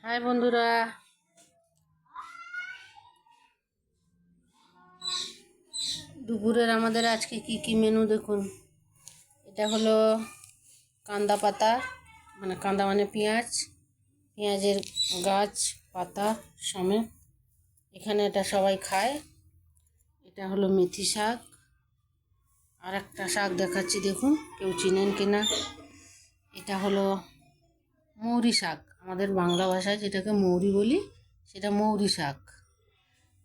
High বন্ধুরা, দুপুরের আমাদের আজকে কি কি মেনু দেখুন। এটা হলো কান্দা পাতা, মানে কান্দা মানে পেঁয়াজ, পেঁয়াজের গাছ পাতা সমেত। এখানে এটা সবাই খায়। এটা হলো মেথি শাক। আর একটা শাক দেখাচ্ছি, দেখুন কেউ চিনেন কিনা। এটা হলো মৌরি শাক, আমাদের বাংলা ভাষায় যেটাকে মৌরি বলি, সেটা মৌরি শাক।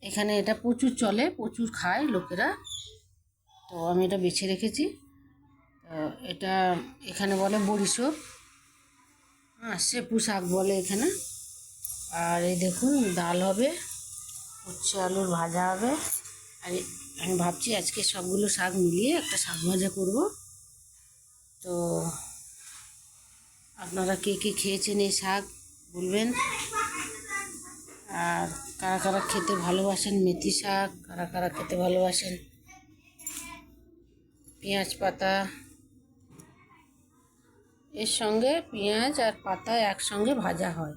এখানে এটা প্রচুর চলে, প্রচুর খায় লোকেরা। তো আমি এটা বেছে রেখেছি। এটা এখানে বলে বড়িশুঁটি, সেপু শাক বলে এখানে। আর এই দেখুন ডাল হবে, উচ্ছে আলুর ভাজা হবে। আর আমি ভাবছি আজকে সবগুলো শাক মিলিয়ে একটা শাক ভাজা করব। তো আপনারা কে কে খেয়েছেন এই শাক বলবেন। আর কারা কারা খেতে ভালোবাসেন মেথি শাক, কারা কারা খেতে ভালোবাসেন পেঁয়াজ পাতা। এর সঙ্গে পেঁয়াজ আর পাতা একসঙ্গে ভাজা হয়।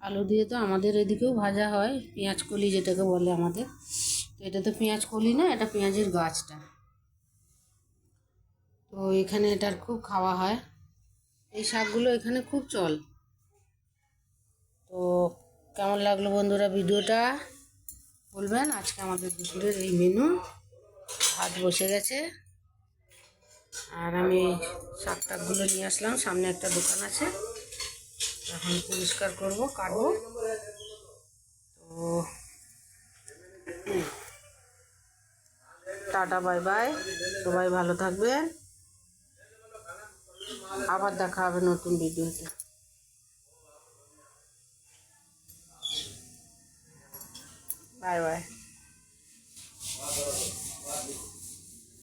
আলু দিয়ে তো আমাদের এদিকেও ভাজা হয়, পেঁয়াজ কলি যেটাকে বলে আমাদের। তো এটা তো পেঁয়াজ কলি না, এটা পেঁয়াজের গাছটা। তো এখানে এটার খুব খাওয়া হয়, এই শাকগুলো এখানে খুব চল। তো কেমন লাগলো বন্ধুরা ভিডিওটা বলবেন। আজকে আমাদের দুপুরের এই মেনু। ভাত বসে গেছে, আর আমি শাক টাকগুলো নিয়ে আসলাম। সামনে একটা দোকান আছে, এখন পরিষ্কার করব, কাটবো। তো টাটা বাই বাই, সবাই ভালো থাকবেন। আবার দেখা হবে নতুন ভিডিওতে। Bye bye.